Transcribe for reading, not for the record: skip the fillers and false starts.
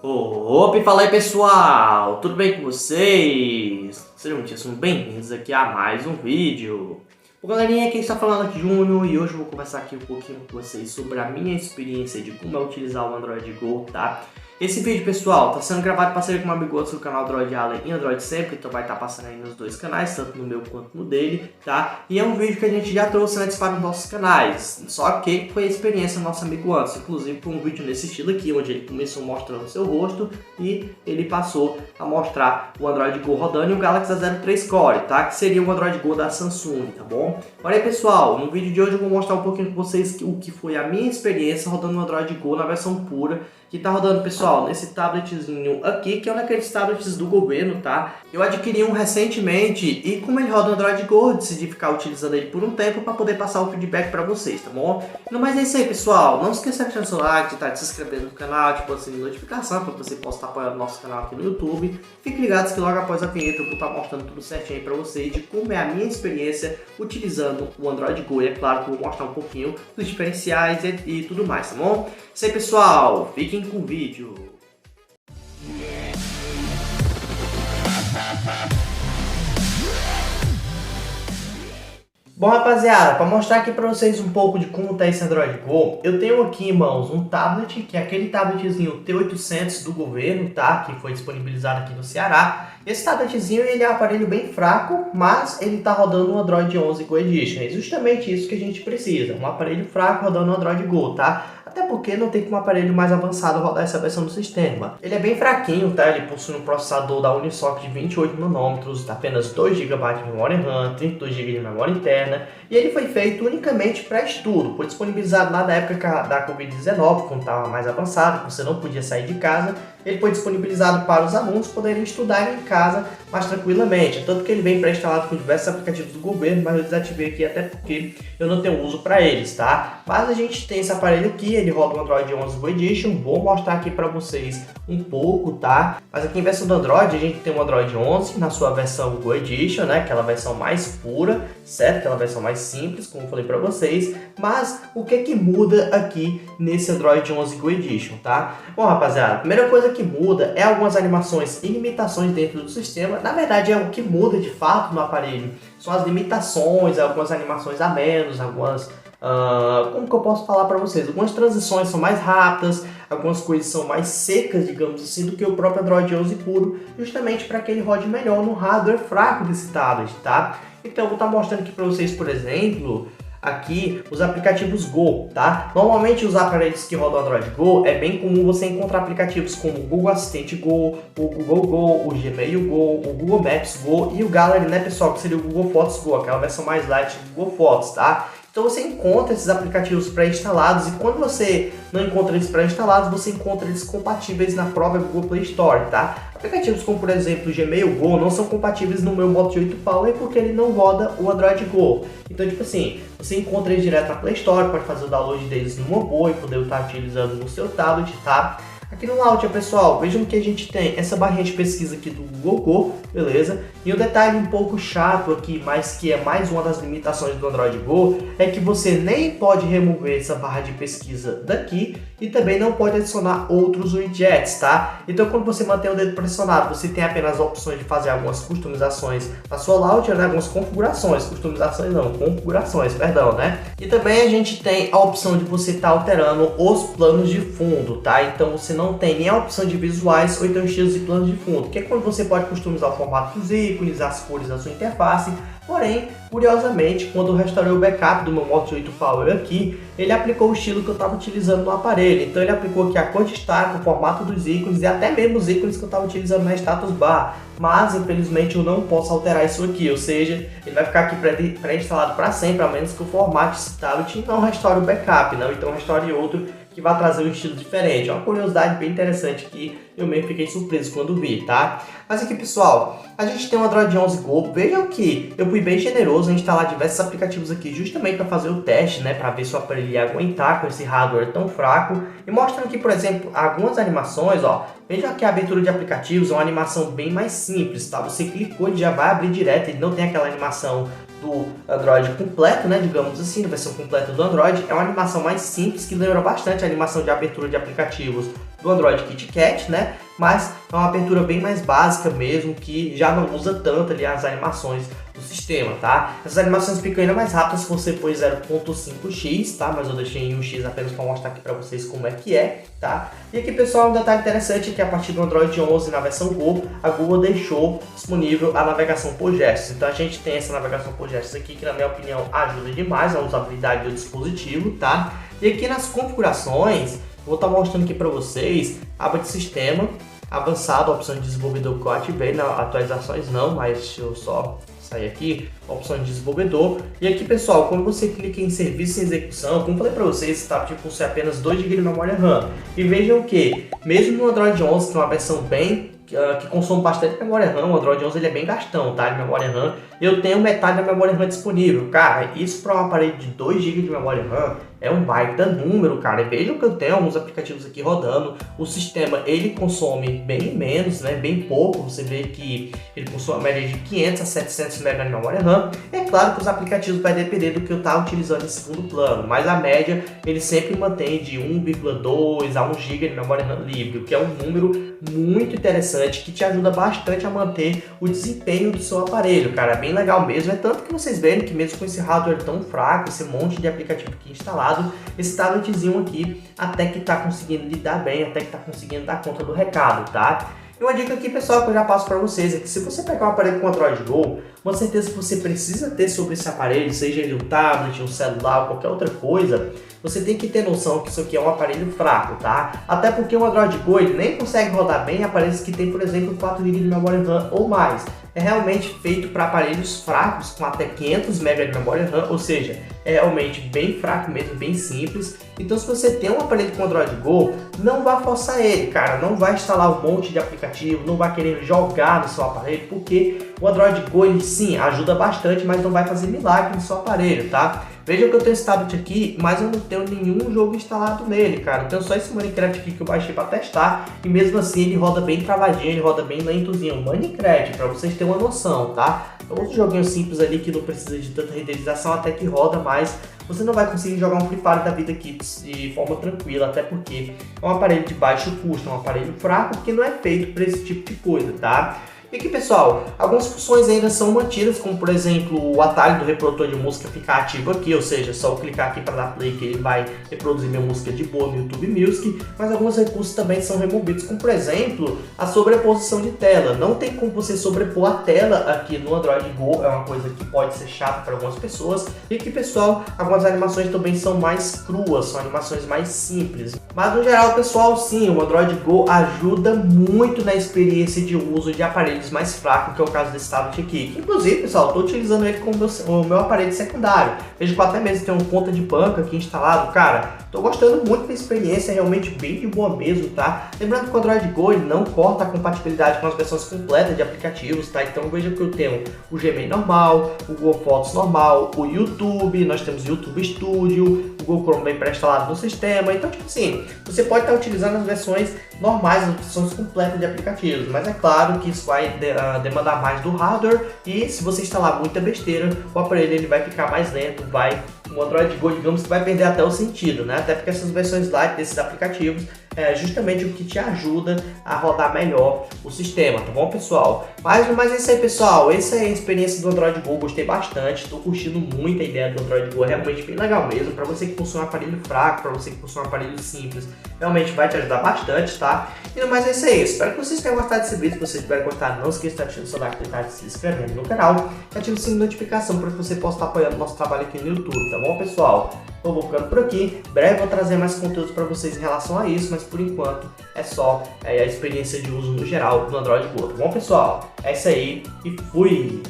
Opa, e fala aí pessoal, tudo bem com vocês? Sejam muitíssimo bem-vindos aqui a mais um vídeo. Bom galerinha, quem está falando aqui é Júnior e hoje eu vou conversar aqui um pouquinho com vocês sobre a minha experiência de como é utilizar o Android Go, tá? Esse vídeo, pessoal, está sendo gravado em parceria com o meu amigo do canal Android Allen e Android Sempre, então vai estar passando aí nos dois canais, tanto no meu quanto no dele, tá? E é um vídeo que a gente já trouxe antes para os nossos canais, só que foi a experiência do nosso amigo antes, inclusive foi um vídeo nesse estilo aqui, onde ele começou mostrando o seu rosto e ele passou a mostrar o Android Go rodando e o Galaxy A03 Core, tá? Que seria o Android Go da Samsung, tá bom? Olha aí, pessoal, no vídeo de hoje eu vou mostrar um pouquinho com vocês o que foi a minha experiência rodando o Android Go na versão pura, que tá rodando, pessoal, nesse tabletzinho aqui, que é um daqueles tablets do governo, tá? Eu adquiri um recentemente e como ele roda no Android Go, eu decidi ficar utilizando ele por um tempo para poder passar o feedback para vocês, tá bom? No mais é isso aí, pessoal. Não esqueça de deixar seu like, de se inscrevendo no canal, de assim, notificação para você possa estar apoiando o nosso canal aqui no YouTube. Fiquem ligados que logo após a vinheta eu vou estar mostrando tudo certinho aí para vocês de como é a minha experiência utilizando o Android Go. E é claro que eu vou mostrar um pouquinho dos diferenciais e tudo mais, tá bom? Isso aí, pessoal. Fiquem com o vídeo. Bom, rapaziada, para mostrar aqui para vocês um pouco de como tá esse Android Go, eu tenho aqui, irmãos, um tablet, que é aquele tabletzinho T800 do governo, tá? Que foi disponibilizado aqui no Ceará. Esse tabletzinho, ele é um aparelho bem fraco, mas ele tá rodando o Android 11 Go Edition. É justamente isso que a gente precisa, um aparelho fraco rodando o Android Go, tá? Até porque não tem como um aparelho mais avançado rodar essa versão do sistema. Ele é bem fraquinho, tá? Ele possui um processador da Unisoc de 28 nanômetros, apenas 2 GB de memória RAM, 32 GB de memória interna, e ele foi feito unicamente para estudo. Foi disponibilizado lá na época da Covid-19, quando estava mais avançado, que você não podia sair de casa. Ele foi disponibilizado para os alunos poderem estudar em casa mais tranquilamente. Tanto que ele vem pré-instalado com diversos aplicativos do governo, mas eu desativei aqui até porque eu não tenho uso para eles, tá? Mas a gente tem esse aparelho aqui, ele roda o Android 11 Go Edition. Vou mostrar aqui para vocês um pouco, tá? Mas aqui em versão do Android, a gente tem o Android 11 na sua versão Go Edition, né? Aquela versão mais pura, certo? Aquela versão mais simples, como eu falei para vocês. Mas o que muda aqui nesse Android 11 Go Edition, tá? Bom, rapaziada, a primeira coisa que muda é algumas animações e limitações dentro do sistema. Na verdade, é o que muda de fato no aparelho. São as limitações, algumas animações a menos, algumas... como que eu posso falar para vocês? Algumas transições são mais rápidas, algumas coisas são mais secas, digamos assim, do que o próprio Android 11 puro, justamente para que ele rode melhor no hardware fraco desse tablet, tá? Então eu vou estar mostrando aqui para vocês, por exemplo, aqui os aplicativos Go, tá? Normalmente os aparelhos que rodam Android Go é bem comum você encontrar aplicativos como o Google Assistente Go, o Google Go, o Gmail Go, o Google Maps Go e o Gallery, né, pessoal, que seria o Google Fotos Go, aquela versão mais light do Google Fotos, tá? Então você encontra esses aplicativos pré-instalados e quando você não encontra eles pré-instalados, você encontra eles compatíveis na própria Google Play Store, tá? Aplicativos como, por exemplo, o Gmail Go não são compatíveis no meu Moto G8 Power porque ele não roda o Android Go. Então, tipo assim, você encontra eles direto na Play Store, pode fazer o download deles no mobile e poder estar utilizando no seu tablet, tá? Aqui no Launcher, pessoal, vejam que a gente tem essa barrinha de pesquisa aqui do Google Go, beleza? E um detalhe um pouco chato aqui, mas que é mais uma das limitações do Android Go, é que você nem pode remover essa barra de pesquisa daqui e também não pode adicionar outros widgets, tá? Então, quando você mantém o dedo pressionado, você tem apenas a opção de fazer algumas customizações na sua Launcher, né? Algumas configurações, configurações, perdão, né? E também a gente tem a opção de você estar alterando os planos de fundo, tá? Então, você não tem nem a opção de visuais ou então estilos e planos de fundo, que é quando você pode customizar o formato dos ícones, as cores da sua interface. Porém, curiosamente, quando eu restaurei o backup do meu Moto G8 Power aqui, ele aplicou o estilo que eu estava utilizando no aparelho. Então ele aplicou aqui a cor de destaque, o formato dos ícones e até mesmo os ícones que eu estava utilizando na status bar. Mas, infelizmente, eu não posso alterar isso aqui, ou seja, ele vai ficar aqui pré-instalado para sempre, a menos que eu formate esse tablet e não restaure o backup, não, então restaure outro que vai trazer um estilo diferente. É uma curiosidade bem interessante que eu mesmo fiquei surpreso quando vi, tá? Mas aqui, pessoal, a gente tem o Android 11 Go. Vejam que eu fui bem generoso em instalar diversos aplicativos aqui justamente para fazer o teste, né? Para ver se o aparelho ia aguentar com esse hardware tão fraco. E mostrando aqui, por exemplo, algumas animações, ó. Vejam que a abertura de aplicativos é uma animação bem mais simples, tá? Você clicou e já vai abrir direto, ele não tem aquela animação do Android completo, né, digamos assim, a versão completa do Android. É uma animação mais simples que lembra bastante a animação de abertura de aplicativos do Android KitKat, né? Mas é uma abertura bem mais básica mesmo, que já não usa tanto ali as animações do sistema, tá? Essas animações ficam ainda mais rápidas se você pôr 0.5x, tá? Mas eu deixei em 1x apenas para mostrar aqui para vocês como é que é, tá? E aqui, pessoal, um detalhe interessante é que a partir do Android 11 na versão Go, a Google deixou disponível a navegação por gestos. Então a gente tem essa navegação por gestos aqui, que na minha opinião ajuda demais na usabilidade do dispositivo, tá? E aqui nas configurações, vou estar mostrando aqui para vocês a aba de sistema avançado, a opção de desenvolvedor que eu ativei, na atualizações não, mas deixa eu só sair aqui, a opção de desenvolvedor. E aqui, pessoal, quando você clica em serviço em execução, como falei para vocês, esse tablet possui apenas 2 GB de memória RAM. E vejam que, mesmo no Android 11, que é uma versão bem que consome bastante memória RAM, o Android 11 ele é bem gastão, tá, de memória RAM, eu tenho metade da memória RAM disponível. Cara, isso para um aparelho de 2 GB de memória RAM é um baita número, cara. E vejam que eu tenho alguns aplicativos aqui rodando, o sistema ele consome bem menos, né, bem pouco, você vê que ele consome uma média de 500 a 700 MB de memória RAM. É claro que os aplicativos vai depender do que eu estar utilizando em segundo plano, mas a média ele sempre mantém de 1,2 a 1 GB de memória RAM livre, o que é um número muito interessante, que te ajuda bastante a manter o desempenho do seu aparelho, cara, é bem legal mesmo. É tanto que vocês veem que mesmo com esse hardware tão fraco, esse monte de aplicativo aqui instalado, esse tabletzinho aqui até que tá conseguindo lidar bem, até que tá conseguindo dar conta do recado, tá? E uma dica aqui, pessoal, que eu já passo para vocês é que se você pegar um aparelho com Android Go, uma certeza que você precisa ter sobre esse aparelho, seja ele um tablet, um celular ou qualquer outra coisa, você tem que ter noção que isso aqui é um aparelho fraco, tá? Até porque o Android Go ele nem consegue rodar bem aparelhos que tem, por exemplo, 4 GB de memória RAM ou mais. É realmente feito para aparelhos fracos com até 500 MB de memória RAM, ou seja, é realmente bem fraco mesmo, bem simples. Então se você tem um aparelho com Android Go, não vá forçar ele, cara, não vai instalar um monte de aplicativo, não vai querer jogar no seu aparelho, porque o Android Go ele sim ajuda bastante, mas não vai fazer milagre no seu aparelho, tá? Veja que eu tenho esse tablet aqui, mas eu não tenho nenhum jogo instalado nele, cara. Eu tenho só esse Minecraft aqui que eu baixei para testar, e mesmo assim ele roda bem travadinho, ele roda bem lentozinho. Minecraft, para vocês terem uma noção, tá? Outro joguinho simples ali que não precisa de tanta renderização, até que roda, mas você não vai conseguir jogar um Free Fire da vida aqui de forma tranquila, até porque é um aparelho de baixo custo, é um aparelho fraco que não é feito para esse tipo de coisa, tá? E aqui, pessoal, algumas funções ainda são mantidas, como por exemplo o atalho do reprodutor de música ficar ativo aqui, ou seja, só eu clicar aqui para dar play que ele vai reproduzir minha música de boa no YouTube Music, mas alguns recursos também são removidos, como por exemplo a sobreposição de tela. Não tem como você sobrepor a tela aqui no Android Go, é uma coisa que pode ser chata para algumas pessoas. E aqui, pessoal, algumas animações também são mais cruas, são animações mais simples. Mas no geral, pessoal, sim, o Android Go ajuda muito na experiência de uso de aparelhos mais fracos, que é o caso desse tablet aqui. Inclusive, pessoal, estou utilizando ele como o meu aparelho secundário. Vejo que até mesmo tem uma ponta de banca aqui instalado. Cara, estou gostando muito da experiência, é realmente bem de boa mesmo, tá? Lembrando que o Android Go ele não corta a compatibilidade com as versões completas de aplicativos, tá? Então veja que eu tenho o Gmail normal, o Google Fotos normal, o YouTube, nós temos o YouTube Studio, o Google Chrome bem pré-instalado no sistema. Então, tipo assim, você pode estar utilizando as versões normais, as versões completas de aplicativos, mas é claro que isso vai demandar mais do hardware, e se você instalar muita besteira, o aparelho ele vai ficar mais lento, o Android Go, digamos que vai perder até o sentido, né? Até porque essas versões light desses aplicativos é justamente o que te ajuda a rodar melhor o sistema, tá bom, pessoal? Mas é isso aí, pessoal. Essa é a experiência do Android Go, gostei bastante, estou curtindo muito a ideia do Android Go, é realmente bem legal mesmo. Para você que possui um aparelho fraco, para você que possui um aparelho simples, realmente vai te ajudar bastante, tá? E no mais é isso aí, espero que vocês tenham gostado desse vídeo. Se vocês tiverem gostado, não esqueça de ativar o seu like, clicar e se inscrevendo no canal, e ative o sininho de notificação para que você possa estar apoiando o nosso trabalho aqui no YouTube, tá bom, pessoal? Eu vou ficando por aqui, em breve vou trazer mais conteúdos para vocês em relação a isso, mas por enquanto é só a experiência de uso no geral do Android Go, tá bom, pessoal? É isso aí e fui!